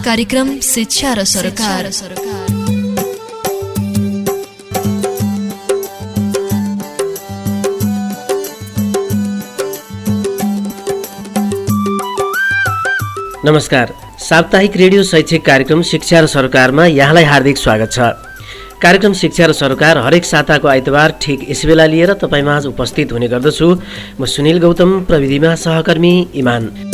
कार्यक्रम शिक्षा र सरकार। नमस्कार, साप्ताहिक रेडियो शैक्षिक कार्यक्रम शिक्षा र सरकारमा यहाँलाई हार्दिक स्वागत छ। कार्यक्रम शिक्षा र सरकार हरेक साताको आइतबार ठिक यस बेला लिएर तपाईँ माझ उपस्थित हुने गर्दछु। म सुनिल गौतम, प्रविधिमा सहकर्मी इमान।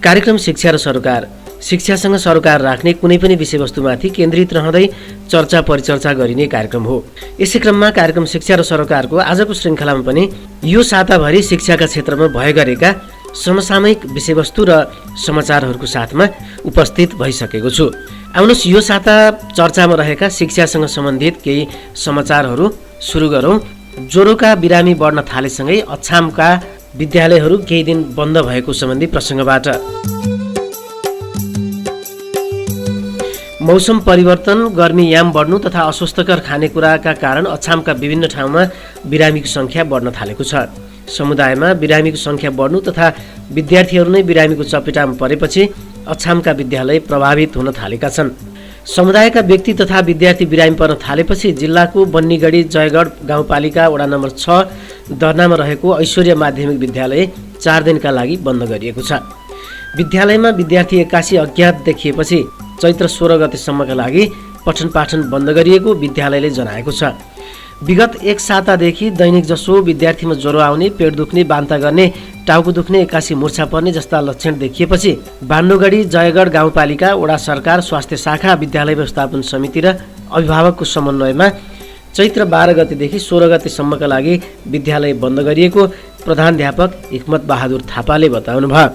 कार्यक्रम शिक्षा र सरकार शिक्षासँग सरोकार राख्ने कुनै पनि विषयवस्तुमाथि केन्द्रित रहँदै चर्चा परिचर्चा गरिने कार्यक्रम हो। यसै क्रममा कार्यक्रम शिक्षा र सरोकारको आजको श्रृङ्खलामा पनि यो साताभरि शिक्षाका क्षेत्रमा भए गरेका समसामयिक विषयवस्तु र समाचारहरूको साथमा उपस्थित भइसकेको छु। आउनुहोस् यो साता चर्चामा रहेका शिक्षासँग सम्बन्धित केही समाचारहरू सुरु गरौँ। ज्वरोका बिरामी बढ्न थालेसँगै अछामका विद्यालयहरू केही दिन बन्द भएको सम्बन्धी प्रसङ्गबाट। मौसम परिवर्तन, गर्मी याम बढ्नु तथा अस्वस्थकर खानेकुराका कारण अछामका विभिन्न ठाउँमा बिरामीको सङ्ख्या बढ्न थालेको छ। समुदायमा बिरामीको सङ्ख्या बढ्नु तथा विद्यार्थीहरू नै बिरामीको चपेटामा परेपछि अछामका विद्यालय प्रभावित हुन थालेका छन्। समुदायका व्यक्ति तथा विद्यार्थी बिरामी पर्न थालेपछि जिल्लाको बन्नीगढी जयगढ गाउँपालिका वडा नम्बर 6 दर्नामा रहेको ऐश्वर्य माध्यमिक विद्यालय 4 दिनका लागि बन्द गरिएको छ। विद्यालयमा विद्यार्थी 81 अज्ञात देखिएपछि चैत्र 16 गतेसम्मका लागि पठन पाठन बन्द गरिएको विद्यालयले जनाएको छ। विगत एक सातादेखि दैनिक जसो विद्यार्थीमा ज्वरो आउने, पेट दुख्ने, बान्ता गर्ने, टाउको दुख्ने, 81 मुर्छा पर्ने जस्ता लक्षण देखिएपछि बान्डोगढी जयगढ गाउँपालिका वडा सरकार स्वास्थ्य शाखा विद्यालय व्यवस्थापन समिति र अभिभावकको समन्वयमा चैत्र 12 गतेदेखि 16 गतेसम्मका लागि विद्यालय बन्द गरिएको प्रधानाध्यापक हिक्मत बहादुर थापाले बताउनुभयो।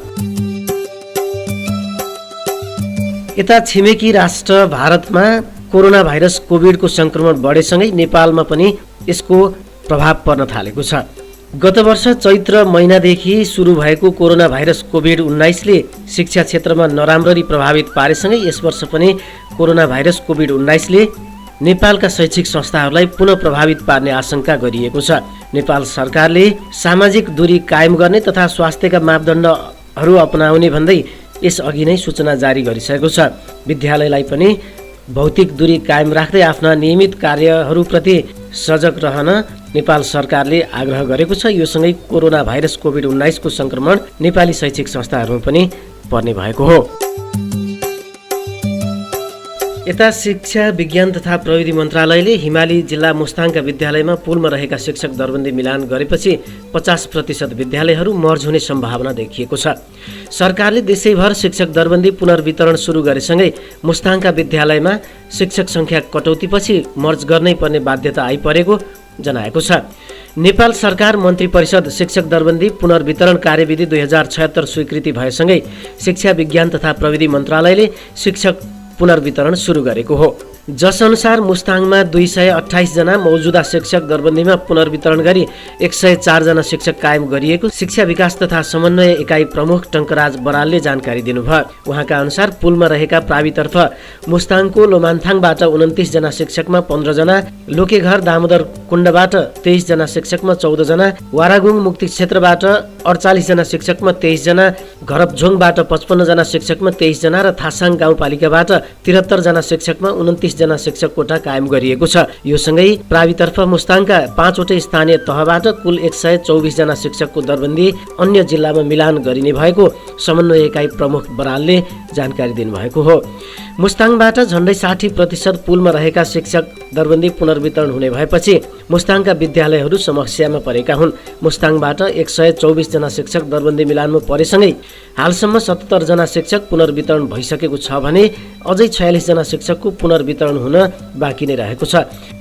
यता छिमेकी राष्ट्र भारतमा कोरोना भाइरस कोभिडको सङ्क्रमण बढेसँगै नेपालमा पनि यसको प्रभाव पर्न थालेको छ। गत वर्ष चैत्र महिनादेखि सुरु भएको कोरोना भाइरस कोभिड-19ले शिक्षा क्षेत्रमा नराम्ररी प्रभावित पारेसँगै यस वर्ष पनि कोरोना भाइरस कोभिड-19ले नेपालका शैक्षिक संस्थाहरूलाई पुनः प्रभावित पार्ने आशंका गरिएको छ। नेपाल सरकारले सामाजिक दूरी कायम गर्ने तथा स्वास्थ्यका मापदण्डहरू अपनाउने भन्दै यसअघि नै सूचना जारी गरिसकेको छ। विद्यालयलाई पनि भौतिक दूरी कायम राख्दै आफ्ना नियमित कार्यहरूप्रति सजग रहन नेपाल सरकारले आग्रह गरेको छ। यो सँगै कोरोना भाइरस कोभिड-19 को सङ्क्रमण नेपाली शैक्षिक संस्थाहरूमा पनि पर्ने भएको हो। यता शिक्षा विज्ञान तथा प्रविधि मन्त्रालयले हिमाली जिल्ला मुस्ताङका विद्यालयमा पुलमा रहेका शिक्षक दरबन्दी मिलान गरेपछि 50% विद्यालयहरू मर्ज हुने सम्भावना देखिएको छ। सरकारले देशैभर शिक्षक दरबन्दी पुनर्वितरण सुरु गरेसँगै मुस्ताङका विद्यालयमा शिक्षक सङ्ख्या कटौतीपछि मर्ज गर्नै पर्ने बाध्यता आइपरेको जनाएको छ। नेपाल सरकार मन्त्री परिषद शिक्षक दरबन्दी पुनर्वितरण कार्यविधि 2076 स्वीकृति भएसँगै शिक्षा विज्ञान तथा प्रविधि मन्त्रालयले शिक्षक पुनर्वितरण सुरु गरेको हो। जसअनुसार मुस्ताङमा 228 जना मौजुदा शिक्षक दरबन्दीमा पुनर्वितरण गरी 104 जना शिक्षक कायम गरिएको शिक्षा विकास तथा समन्वय इकाइ प्रमुख टङ्कराज बरालले जानकारी दिनुभयो। उहाँका अनुसार पुलमा रहेका प्रावितर्फ मुस्ताङको लोमान्थाङबाट 29 जना शिक्षकमा 15 जना, लोकेघर दामोदर कुण्डबाट 23 जना शिक्षकमा 14 जना, वारागुङ मुक्ति क्षेत्रबाट 48 जना शिक्षकमा 23 जना, घरपझोङबाट 55 जना शिक्षकमा 23 जना र थासाङ गाउँपालिकाबाट 73 जना शिक्षकमा 29 जना शिक्षक कोठा कायम गरिएको छ। यो सँगै प्रावितर्फ मुस्ताङका 5 वटै स्थानीय तहबाट कुल 124 जना शिक्षकको दरबन्दी अन्य जिल्लामा मिलान गरिने भएको समन्वय इकाइ प्रमुख बरालले जानकारी दिनुभएको हो। मुस्ताङबाट झन्डै 60% पुलमा रहेका शिक्षक दरबन्दी पुनर्वितरण हुने भएपछि मुस्ताङका विद्यालयहरू समस्यामा परेका हुन्। मुस्ताङबाट 124 जना शिक्षक दरबन्दी मिलानमा परेसँगै हालसम्म 77 जना शिक्षक पुनर्वितरण भइसकेको छ भने अझै 46 जना शिक्षकको पुनर्वितरण हुन बाँकी नै रहेको छ।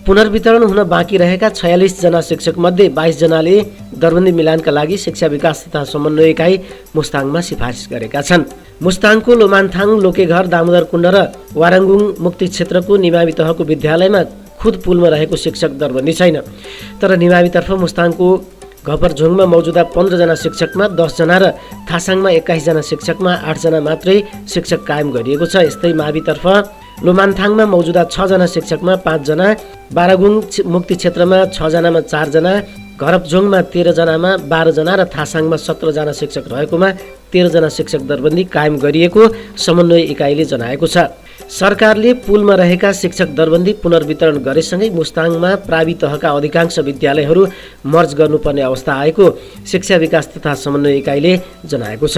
पुनर्वितरण हुन बाँकी रहेका 46 जना शिक्षक मध्ये 22 जनाले दरबन्दी मिलानका लागि शिक्षा विकास तथा समन्वय इकाइ मुस्ताङमा सिफारिस गरेका छन्। मुस्ताङको लोमान्थाङ, लोकेघर, दामोदर कुण्ड र वाराङ्गुङ मुक्ति क्षेत्रको निमावी तहको विद्यालयमा खुद पुलमा रहेको शिक्षक दरबन्दी छैन। तर निमावीतर्फ मुस्ताङको घपरझोङमा मौजुदा 15 जना शिक्षकमा 10 जना र थासाङमा 21 जना शिक्षकमा 8 जना मात्रै शिक्षक कायम गरिएको छ। यस्तै मावितर्फ लोमान्थाङमा मौजुदा 6 जना शिक्षकमा 5 जना, बारागुङ मुक्ति क्षेत्रमा 6 जनामा 4 जना, घरपझोङमा 13 जनामा 12 जना र थासाङमा 17 जना शिक्षक रहेकोमा 13 जना शिक्षक दरबन्दी कायम गरिएको समन्वय इकाइले जनाएको छ। सरकारले पुलमा रहेका शिक्षक दरबन्दी पुनर्वितरण गरेसँगै मुस्ताङमा प्रावि तहका अधिकांश विद्यालयहरू मर्ज गर्नुपर्ने अवस्था आएको शिक्षा विकास तथा समन्वय इकाइले जनाएको छ।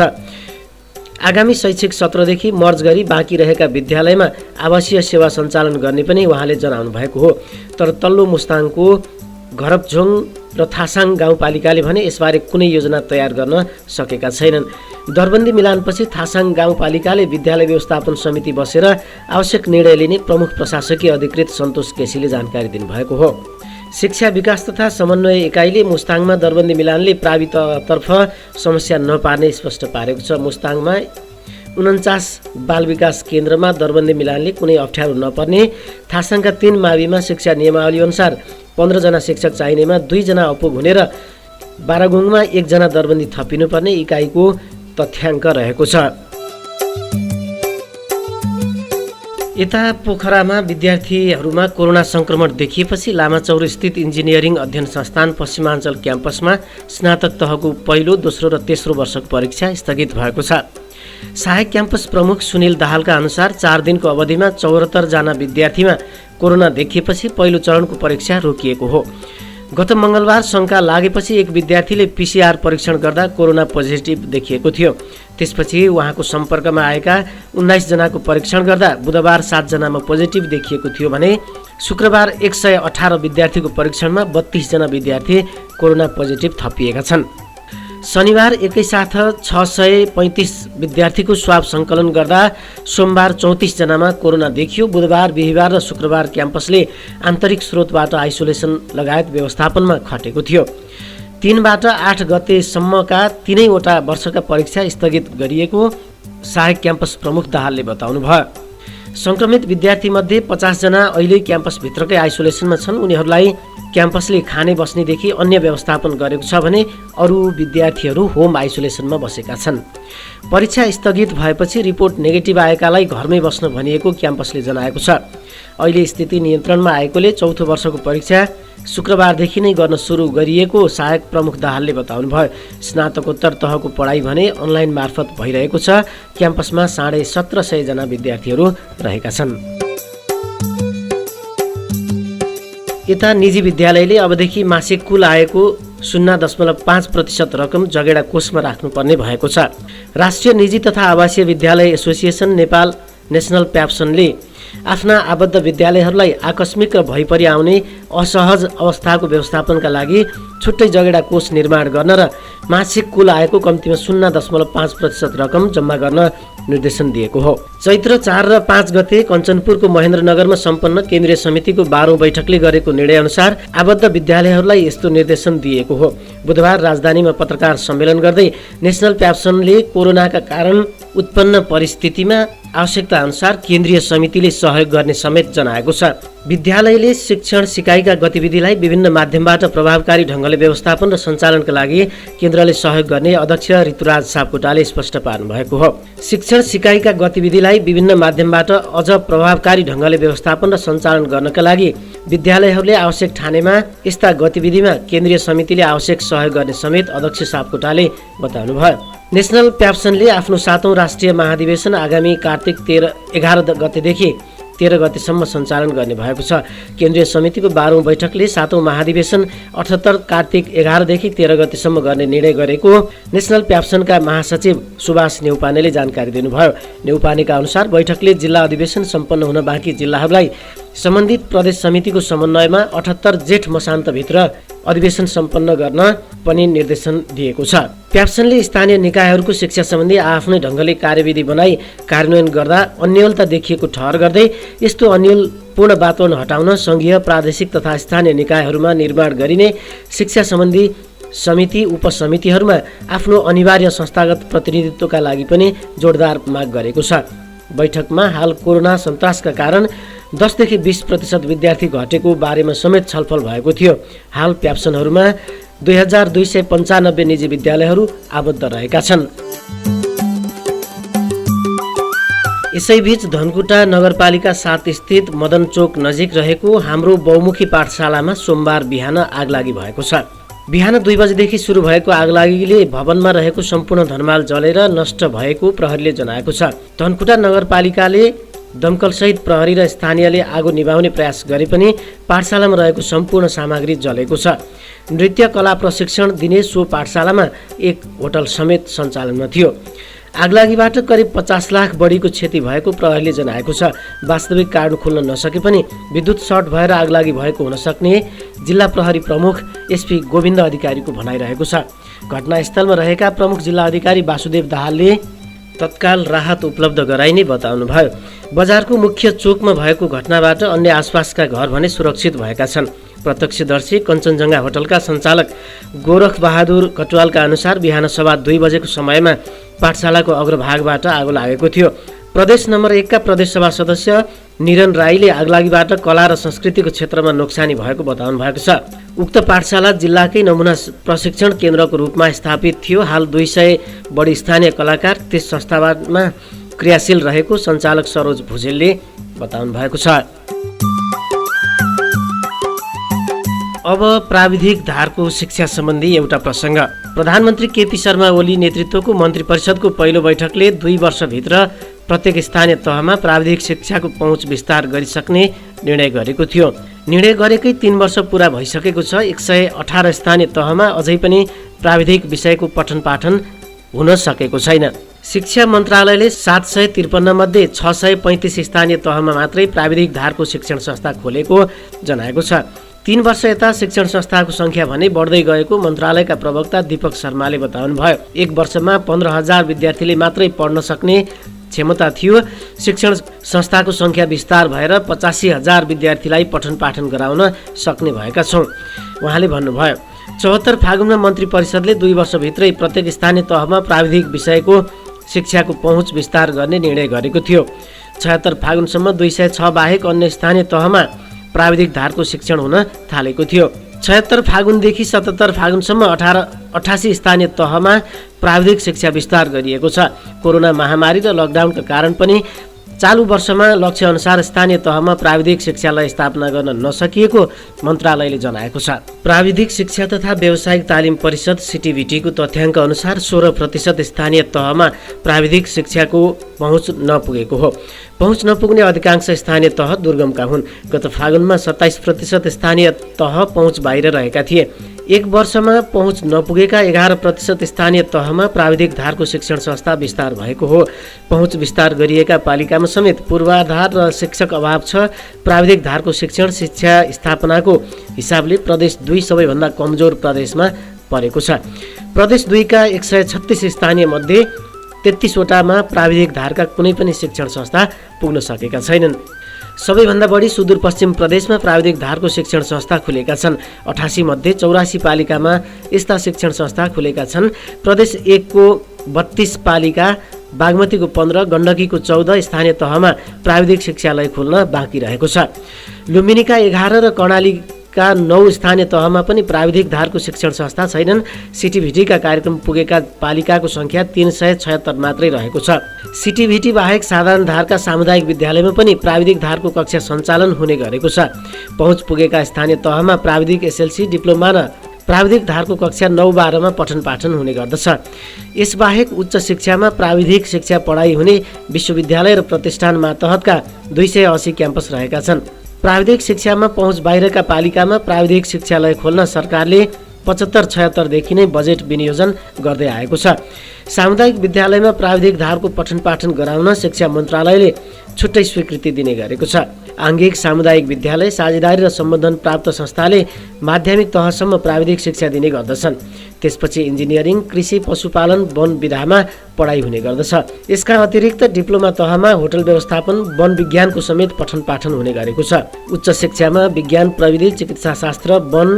आगामी शैक्षिक सत्रदेखि मर्ज गरी बाँकी रहेका विद्यालयमा आवासीय सेवा सञ्चालन गर्ने पनि उहाँले जनाउनु भएको हो। तर तल्लो मुस्ताङको घरपझोङ र थासाङ गाउँपालिकाले भने यसबारे कुनै योजना तयार गर्न सकेका छैनन्। दरबन्दी मिलानपछि थासाङ गाउँपालिकाले विद्यालय व्यवस्थापन समिति बसेर आवश्यक निर्णय लिने प्रमुख प्रशासकीय अधिकृत सन्तोष केसीले जानकारी दिनुभएको हो। शिक्षा विकास तथा समन्वय इकाइले मुस्ताङमा दरबन्दी मिलानले प्रावितर्फ समस्या नपार्ने स्पष्ट पारेको छ। मुस्ताङमा 49 बाल विकास केन्द्रमा दरबन्दी मिलानले कुनै अप्ठ्यारो नपर्ने, थासाङका 3 माविमा शिक्षा नियमावली अनुसार 15 जना शिक्षक चाहिनेमा 2 जना अपुग हुने र बारागुङमा 1 जना दरबन्दी थपिनुपर्ने इकाइको तथ्याङ्क रहेको छ। यता पोखरामा विद्यार्थीहरूमा कोरोना सङ्क्रमण देखिएपछि लामाचौर स्थित इन्जिनियरिङ अध्ययन संस्थान पश्चिमाञ्चल क्याम्पसमा स्नातक तहको पहिलो, दोस्रो र तेस्रो वर्षको परीक्षा स्थगित भएको छ। सहायक क्याम्पस प्रमुख सुनिल दाहालका अनुसार 4 दिनको अवधिमा 74 जना विद्यार्थीमा कोरोना देखिएपछि पहिलो चरणको परीक्षा रोकिएको हो। गत मङ्गलबार शङ्का लागेपछि एक विद्यार्थीले PCR परीक्षण गर्दा कोरोना पोजिटिभ देखिएको थियो। त्यसपछि उहाँको सम्पर्कमा आएका 19 जनाको परीक्षण गर्दा बुधबार 7 जनामा पोजिटिभ देखिएको थियो भने शुक्रबार 118 विद्यार्थीको परीक्षणमा 32 जना विद्यार्थी कोरोना पोजिटिभ थपिएका छन्। शनिबार एकैसाथ 635 विद्यार्थीको स्वाब सङ्कलन गर्दा सोमबार 34 जनामा कोरोना देखियो। बुधबार, बिहिबार र शुक्रबार क्याम्पसले आन्तरिक स्रोतबाट आइसोलेसन लगायत व्यवस्थापनमा खटेको थियो। 3 बाट 8 गतेसम्मका 3 वटा वर्षका परीक्षा स्थगित गरिएको सहायक क्याम्पस प्रमुख दाहालले बताउनुभयो। सङ्क्रमित विद्यार्थीमध्ये 50 जना अहिले क्याम्पसभित्रकै आइसोलेसनमा छन्। उनीहरूलाई क्याम्पसले खाने बस्नेदेखि अन्य व्यवस्थापन गरेको छ भने अरू विद्यार्थीहरू होम आइसोलेसनमा बसेका छन्। परीक्षा स्थगित भएपछि रिपोर्ट नेगेटिभ आएकालाई घरमै बस्न भनिएको क्याम्पसले जनाएको छ। अहिले स्थिति नियन्त्रणमा आएकोले चौथो वर्षको परीक्षा शुक्रबारदेखि नै गर्न सुरु गरिएको सहायक प्रमुख दाहालले बताउनुभयो। स्नातकोत्तर तहको पढाइ भने अनलाइन मार्फत भइरहेको छ। क्याम्पसमा 1750 जना विद्यार्थीहरू रहेका छन्। यता निजी विद्यालयले अबदेखि मासिक कुल आयको 0.5% रकम जगेडा कोषमा राख्नुपर्ने भएको छ। राष्ट्रिय निजी तथा आवासीय विद्यालय एसोसिएसन नेपाल नेसनल प्याप्सनले आफ्ना आबद्ध विद्यालयहरूलाई आकस्मिक र भइपरि आउने असहज अवस्थाको व्यवस्थापनका लागि छुट्टै जगेडा कोष निर्माण गर्न र मासिक कुल आयको कम्तीमा 0.5% रकम जम्मा गर्न निर्देशन दिएको हो। चैत्र 4 र 5 गते कञ्चनपुरको महेन्द्रनगरमा सम्पन्न केन्द्रीय समितिको 12औं बैठकले गरेको निर्णयअनुसार आबद्ध विद्यालयहरूलाई यस्तो निर्देशन दिएको हो। बुधबार राजधानीमा पत्रकार सम्मेलन गर्दै नेसनल प्याप्सनले कोरोनाका कारण उत्पन्न परिस्थितिमा आवश्यकता अनुसार केन्द्रीय समितिले सहयोग गर्ने समेत जनाएको छ। विद्यालयले शिक्षण सिकाइका गतिविधिलाई विभिन्न माध्यमबाट प्रभावकारी ढङ्गले व्यवस्थापन र सञ्चालनका लागि केन्द्रले सहयोग गर्ने अध्यक्ष ऋतुराज सापकोटाले स्पष्ट पार्नुभएको हो। शिक्षण सिकाइका गतिविधिलाई विभिन्न माध्यमबाट अझ प्रभावकारी ढङ्गले व्यवस्थापन र सञ्चालन गर्नका लागि विद्यालयहरूले आवश्यक ठानेमा यस्ता गतिविधिमा केन्द्रीय समितिले आवश्यक सहयोग गर्ने समेत अध्यक्ष सापकोटाले बताउनुभयो। नेसनल प्याप्सनले आफ्नो 7औं राष्ट्रिय महाधिवेशन आगामी कार्तिक 11 गतेदेखि 13 गतेसम्म सञ्चालन गर्ने भएको छ। केन्द्रीय समितिको 12औं बैठकले 7औं महाधिवेशन 78 कार्तिक 11 देखि 13 गतेसम्म गर्ने निर्णय गरेको नेसनल प्याप्सनका महासचिव सुभाष नेउपानेले जानकारी दिनुभयो। नेउपानेका अनुसार बैठकले जिल्ला अधिवेशन सम्पन्न हुन बाँकी जिल्लाहरूलाई सम्बन्धित प्रदेश समितिको समन्वयमा 78 जेठ मसान्तभित्र अधिवेशन सम्पन्न गर्न पनि निर्देशन दिएको छ। प्याप्सनले स्थानीय निकायहरूको शिक्षा सम्बन्धी आफ्नै ढङ्गले कार्यविधि बनाई कार्यान्वयन गर्दा अन्योलता देखिएको ठहर गर्दै यस्तो अन्योलपूर्ण वातावरण हटाउन सङ्घीय, प्रादेशिक तथा स्थानीय निकायहरूमा निर्माण गरिने शिक्षा सम्बन्धी समिति, उपसमितिहरूमा आफ्नो अनिवार्य संस्थागत प्रतिनिधित्वका लागि पनि जोडदार माग गरेको छ। बैठकमा हाल कोरोना सन्तासका कारण 10 देखि 20% विद्यार्थी घटेको बारेमा समेत छलफल भएको थियो। हाल प्याप्सनहरूमा 2295 निजी विद्यालयहरू आबद्ध रहेका छन्। यसैबीच धनकुटा नगरपालिका 7 स्थित मदन चोक नजिक रहेको हाम्रो बहुमुखी पाठशालामा सोमबार बिहान आगलागी भएको छ। बिहान 2 बजेदेखि सुरु भएको आगलागीले भवनमा रहेको सम्पूर्ण धनमाल जलेर नष्ट भएको प्रहरीले जनाएको छ। धनकुटा नगरपालिकाले दमकलसहित प्रहरी र स्थानीयले आगो निभाउने प्रयास गरे पनि पाठशालामा रहेको सम्पूर्ण सामग्री जलेको छ। नृत्य कला प्रशिक्षण दिने सो पाठशालामा एक होटल समेत सञ्चालनमा थियो। आगलागीबाट करिब 50 लाख बढीको क्षति भएको प्रहरीले जनाएको छ। वास्तविक कारण खोल्न नसके पनि विद्युत सर्ट भएर आगलागी भएको हुन सक्ने जिल्ला प्रहरी प्रमुख एसपी गोविन्द अधिकारीको भनाइरहेको छ। घटनास्थलमा रहेका प्रमुख जिल्ला अधिकारी वासुदेव दाहालले तत्काल राहत उपलब्ध गराइने बताउनुभयो। बजारको मुख्य चोकमा भएको घटनाबाट अन्य आसपासका घर भने सुरक्षित भएका छन्। प्रत्यक्षदर्शी कञ्चनजङ्घा होटलका सञ्चालक गोरख बहादुर कटुवालका अनुसार बिहान 2:15 बजेको समयमा पाठशालाको अग्रभागबाट आगो लागेको थियो। प्रदेश नम्बर 1 का प्रदेशसभा सदस्य निरन राईले आगलागीबाट कला र संस्कृतिको क्षेत्रमा नोक्सानी भएको बताउनु भएको छ। उक्त पाठशाला जिल्लाकै नमुना प्रशिक्षण केन्द्रको रूपमा स्थापित थियो। हाल 200 बढी स्थानीय कलाकार त्यस संस्थामा क्रियाशील रहेको सञ्चालक सरोज भुजेलले बताउनु भएको छ। अब प्राविधिक धारको शिक्षा सम्बन्धी एउटा प्रसङ्ग। प्रधानमन्त्री केपी शर्मा ओली नेतृत्वको मन्त्री परिषदको पहिलो बैठकले 2 वर्षभित्र प्रत्येक स्थानीय तहमा प्राविधिक शिक्षाको पहुँच विस्तार गरिसक्ने निर्णय गरेको थियो। निर्णय गरेकै 3 वर्ष पुरा भइसकेको छ। 118 स्थानीय तहमा अझै पनि प्राविधिक विषयको पठन पाठन हुन सकेको छैन। शिक्षा मन्त्रालयले 753 मध्ये 635 स्थानीय तहमा मात्रै प्राविधिक धारको शिक्षण संस्था खोलेको जनाएको छ। 3 वर्ष यता शिक्षण संस्थाको सङ्ख्या भने बढ्दै गएको मन्त्रालयका प्रवक्ता दीपक शर्माले बताउनुभयो। 1 वर्षमा 15,000 विद्यार्थीले मात्रै पढ्न सक्ने क्षमता थियो। शिक्षण संस्थाको सङ्ख्या विस्तार भएर 85,000 विद्यार्थीलाई पठन पाठन गराउन सक्ने भएका छौँ उहाँले भन्नुभयो। 74 फागुनमा मन्त्री परिषदले 2 वर्षभित्रै प्रत्येक स्थानीय तहमा प्राविधिक विषयको शिक्षाको पहुँच विस्तार गर्ने निर्णय गरेको थियो। 76 फागुनसम्म 206 बाहेक अन्य स्थानीय तहमा प्राविधिक धारको शिक्षण हुन थालेको थियो। 76 फागुनदेखि 77 फागुनसम्म 88 स्थानीय तहमा प्राविधिक शिक्षा विस्तार गरिएको छ। कोरोना महामारी र लकडाउनका कारण पनि चालु वर्षमा लक्ष्य अनुसार स्थानीय तहमा प्राविधिक शिक्षालाई स्थापना गर्न नसकिएको मन्त्रालयले जनाएको छ। प्राविधिक शिक्षा तथा व्यावसायिक तालिम परिषद सिटिभिटीको तथ्याङ्क अनुसार 16% स्थानीय तहमा प्राविधिक शिक्षाको पहुँच नपुगेको हो। पहुँच नपुग्ने अधिकांश स्थानीय तह दुर्गमका हुन्। गत फागुनमा 27% स्थानीय तह पहुँच बाहिर रहेका थिए। 1 वर्षमा पहुँच नपुगेका 11% स्थानीय तहमा प्राविधिक धारको शिक्षण संस्था विस्तार भएको हो। पहुँच विस्तार गरिएका पालिकामा समेत पूर्वाधार र शिक्षक अभाव छ। प्राविधिक धारको शिक्षा स्थापनाको हिसाबले प्रदेश 2 सबैभन्दा कमजोर प्रदेशमा परेको छ। प्रदेश 2 का 136 स्थानीय मध्ये 33 वटामा प्राविधिक धारका कुनै पनि शिक्षण संस्था पुग्न सकेका छैनन्। सबैभन्दा बढी सुदूरपश्चिम प्रदेशमा प्राविधिक धारको शिक्षण संस्था खुलेका छन्। 88 मध्ये 84 पालिकामा यस्ता शिक्षण संस्था खुलेका छन्। प्रदेश 1 को 32 पालिका, बागमतीको 15, गण्डकीको 14 स्थानीय तहमा प्राविधिक शिक्षालय खोल्न बाँकी रहेको छ। लुम्बिनीका 11 र कर्णालीका 9 स्थानीय तहमा पनि प्राविधिक धारको शिक्षण संस्था छैनन्। सिटिभिटीका कार्यक्रम पुगेका पालिकाको सङ्ख्या 376 मात्रै रहेको छ। सिटिभिटी बाहेक साधारण धारका सामुदायिक विद्यालयमा पनि प्राविधिक धारको कक्षा सञ्चालन हुने गरेको छ। पहुँच पुगेका स्थानीय तहमा प्राविधिक एसएलसी, डिप्लोमा र प्राविधिक धारको कक्षा 9-12 मा पठन पाठन हुने गर्दछ। यसबाहेक उच्च शिक्षामा प्राविधिक शिक्षा पढाइ हुने विश्वविद्यालय र प्रतिष्ठान मातहतका 280 क्याम्पस रहेका छन्। प्राविधिक शिक्षामा पहुँच बाहिरका पालिकामा प्राविधिक शिक्षालय खोल्न सरकारले 75-76 देखि नै बजेट विनियोजन गर्दै आएको छ। सामुदायिक विद्यालयमा प्राविधिक धारको पठन पाठन गराउन शिक्षा मन्त्रालयले छुट्टै स्वीकृति दिने गरेको छ। आङ्गिक सामुदायिक विद्यालय, साझेदारी र सम्बन्धन प्राप्त संस्थाले माध्यमिक तहसम्म प्राविधिक शिक्षा दिने गर्दछन्। त्यसपछि इन्जिनियरिङ, कृषि, पशुपालन, वन विधामा पढाइ हुने गर्दछ। यसका अतिरिक्त डिप्लोमा तहमा होटल व्यवस्थापन, वन विज्ञानको समेत पठन पाठन हुने गरेको छ। उच्च शिक्षामा विज्ञान प्रविधि, चिकित्साशास्त्र, वन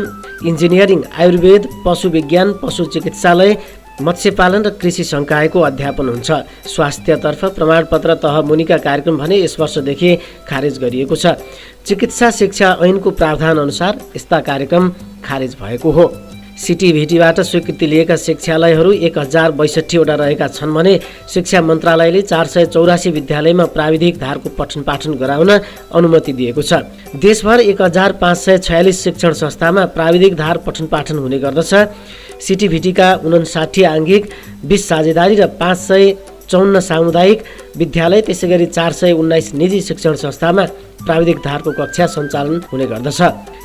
इन्जिनियरिङ, आयुर्वेद, पशु विज्ञान, पशु चिकित्सालय, मत्स्यपालन र कृषि संकायको अध्यापन हुन्छ। स्वास्थ्यतर्फ प्रमाणपत्र तह मुनिका कार्यक्रम भने यस वर्षदेखि खारेज गरिएको छ। चिकित्सा शिक्षा ऐनको प्रावधान अनुसार यस्ता कार्यक्रम खारेज भएको हो। सिटिभिटीबाट स्वीकृति लिएका शिक्षालयहरू 1062वटा रहेका छन् भने शिक्षा मन्त्रालयले 484 विद्यालयमा प्राविधिक धारको पठन पाठन गराउन अनुमति दिएको छ। देशभर 1546 शिक्षण संस्थामा प्राविधिक धार पठन पाठन हुने गर्दछ। सिटिभिटीका 59 आङ्गिक 20 साझेदारी र 554 सामुदायिक विद्यालय त्यसैगरी 419 निजी शिक्षण संस्थामा प्राविधिक धारको कक्षा सञ्चालन हुने गर्दछ।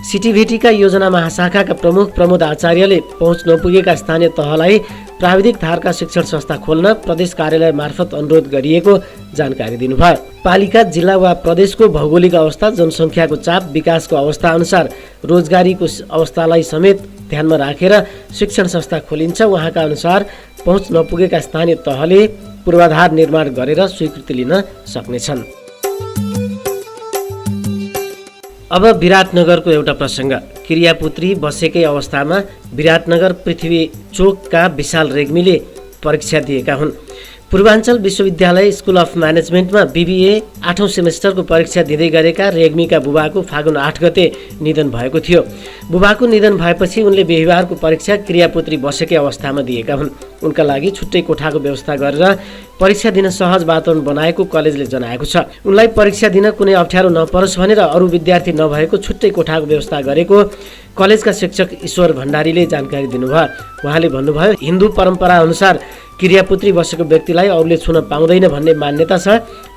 सिटिभिटीका योजना महाशाखाका प्रमुख प्रमोद आचार्यले पहुँच नपुगेका स्थानीय तहलाई प्राविधिक धारका शिक्षण संस्था खोल्न प्रदेश कार्यालय मार्फत अनुरोध गरिएको जानकारी दिनुभयो। पालिका, जिल्ला वा प्रदेशको भौगोलिक अवस्था, जनसङ्ख्याको चाप, विकासको अवस्था अनुसार रोजगारीको अवस्थालाई समेत ध्यानमा राखेर शिक्षण संस्था खोलिन्छ। उहाँका अनुसार पहुँच नपुगेका स्थानीय तहले पूर्वाधार निर्माण गरेर स्वीकृति लिन सक्नेछन्। अब विराटनगरको एउटा प्रसङ्ग। क्रियापुत्री बसेकै अवस्थामा विराटनगर पृथ्वी चोकका विशाल रेग्मीले परीक्षा दिएका हुन्। पूर्वाञ्चल विश्वविद्यालय स्कुल अफ म्यानेजमेन्टमा BBA 8औं सेमेस्टरको परीक्षा दिँदै गरेका रेग्मीका बुबाको फागुन 8 गते निधन भएको थियो। बुबाको निधन भएपछि उनले बिहीबारको परीक्षा क्रियापुत्री बसेकै अवस्थामा दिएका हुन्। उनका लागि छुट्टै कोठाको व्यवस्था गरेर परीक्षा दिन सहज वातावरण बनाएको कलेजले जनाएको छ। उनलाई परीक्षा दिन कुनै अप्ठ्यारो नपरोस् भनेर अरू विद्यार्थी नभएको छुट्टै कोठाको व्यवस्था गरेको कलेजका शिक्षक ईश्वर भण्डारीले जानकारी दिनुभयो। उहाँले भन्नुभयो, हिन्दू परम्परा अनुसार क्रियापुत्री बसेको व्यक्तिलाई अरूले छुन पाउँदैन भन्ने मान्यता छ।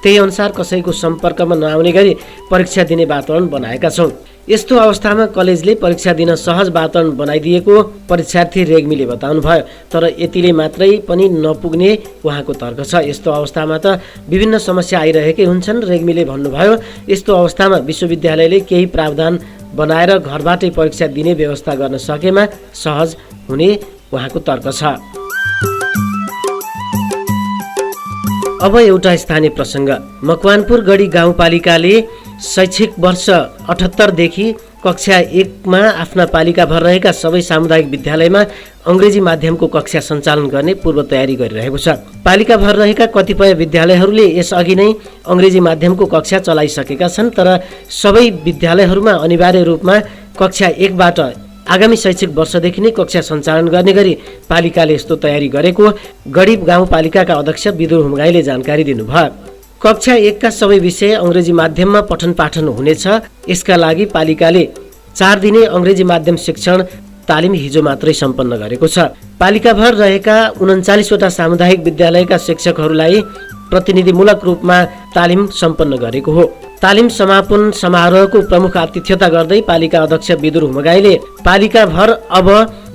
त्यही अनुसार कसैको सम्पर्कमा नआउने गरी परीक्षा दिने वातावरण बनाएका छौँ। यस्तो अवस्थामा कलेजले परीक्षा दिन सहज वातावरण बनाइदिएको परीक्षार्थी रेग्मीले बताउनुभयो। तर यतिले मात्रै पनि नपुग्ने उहाँको तर्क छ। यस्तो अवस्थामा त विभिन्न समस्या आइरहेकै हुन्छन्। रेग्मीले भन्नुभयो, यस्तो अवस्थामा विश्वविद्यालयले केही प्रावधान बनाएर घरबाटै परीक्षा दिने व्यवस्था गर्न सकेमा सहज हुने उहाँको तर्क छ। अब एउटा स्थानीय प्रसङ्ग। मकवानपुर गढी गाउँपालिकाले शैक्षिक वर्ष 78 देखि कक्षा 1 मा आफ्ना पालिकाभर रहेका सबै सामुदायिक विद्यालयमा अङ्ग्रेजी माध्यमको कक्षा सञ्चालन गर्ने पूर्व तयारी गरिरहेको छ। पालिकाभर रहेका कतिपय विद्यालयहरूले यसअघि नै अङ्ग्रेजी माध्यमको कक्षा चलाइसकेका छन्। तर सबै विद्यालयहरूमा अनिवार्य रूपमा कक्षा 1 बाट आगामी शैक्षिक वर्षदेखि नै कक्षा सञ्चालन गर्ने गरी पालिकाले यस्तो तयारी गरेको गढी गाउँपालिकाका अध्यक्ष विदुर हुम्गाईले जानकारी दिनुभयो। कक्षा 1 का सबै विषय अङ्ग्रेजी माध्यममा पठन पाठन हुनेछ। यसका लागि पालिकाले 4 दिने अङ्ग्रेजी माध्यम शिक्षण तालिम हिजो मात्रै सम्पन्न गरेको छ। पालिकाभर रहेका 39वटा सामुदायिक विद्यालयका शिक्षकहरूलाई प्रतिनिधिमूलक रूपमा तालिम सम्पन्न गरेको हो। तालिम समापन समारोहको प्रमुख आतिथ्यता गर्दै पालिका अध्यक्ष विदुर हुम्गाईले पालिकाभर अब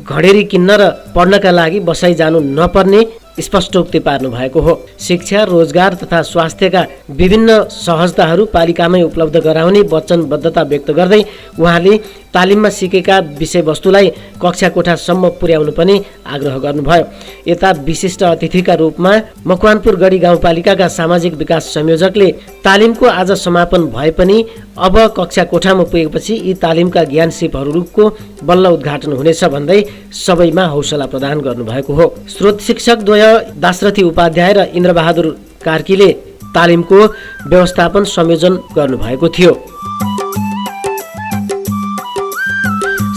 घडेरी किन्न र पढ्नका लागि बसाइ जानु नपर्ने स्पष्टोक्ति पार्नु भएको हो। शिक्षा, रोजगार तथा स्वास्थ्यका विभिन्न सहजताहरू पालिकामै उपलब्ध गराउने वचनबद्धता व्यक्त गर्दै उहाँले तालिममा सिकेका विषयवस्तुलाई कक्षा कोठासम्म पुर्याउनु पनि आग्रह गर्नुभयो। यता विशिष्ट अतिथिका रूपमा मकवानपुर गढी गाउँपालिकाका सामाजिक विकास संयोजकले तालिमको आज समापन भए पनि अब कक्षा कोठामा पुगेपछि यी तालिमका ज्ञान सिपहरूको बल्ल उद्घाटन हुनेछ भन्दै सबैमा हौसला प्रदान गर्नुभएको हो। स्रोत शिक्षक द्वय दाशरथी उपाध्याय र इन्द्रबहादुर कार्कीले तालिमको व्यवस्थापन संयोजन गर्नुभएको थियो।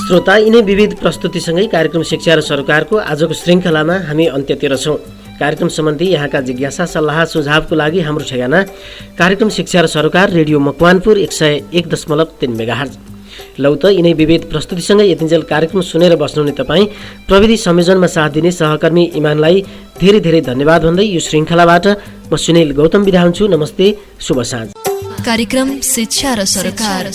श्रोता, यिनै विविध प्रस्तुतिसँगै कार्यक्रम शिक्षा र सरकारको आजको श्रृङ्खलामा हामी अन्त्यतिर छौँ। कार्यक्रम सम्बन्धी यहाँका जिज्ञासा, सल्लाह, सुझावको लागि हाम्रो ठेगाना कार्यक्रम शिक्षा र सरकार, रेडियो मकवानपुर 101.3 मेगाहर्ज। लौ त यिनै विविध प्रस्तुतिसँगै यतिन्जेल कार्यक्रम सुनेर बस्नुहुने तपाईँ प्रविधि संयोजनमा साथ दिने सहकर्मी इमानलाई धेरै धेरै धन्यवाद भन्दै यो श्रृङ्खलाबाट म सुनिल गौतम बिदा हुन्छु। नमस्ते, शुभ साँझ। कार्यक्रम शिक्षा र सरकार।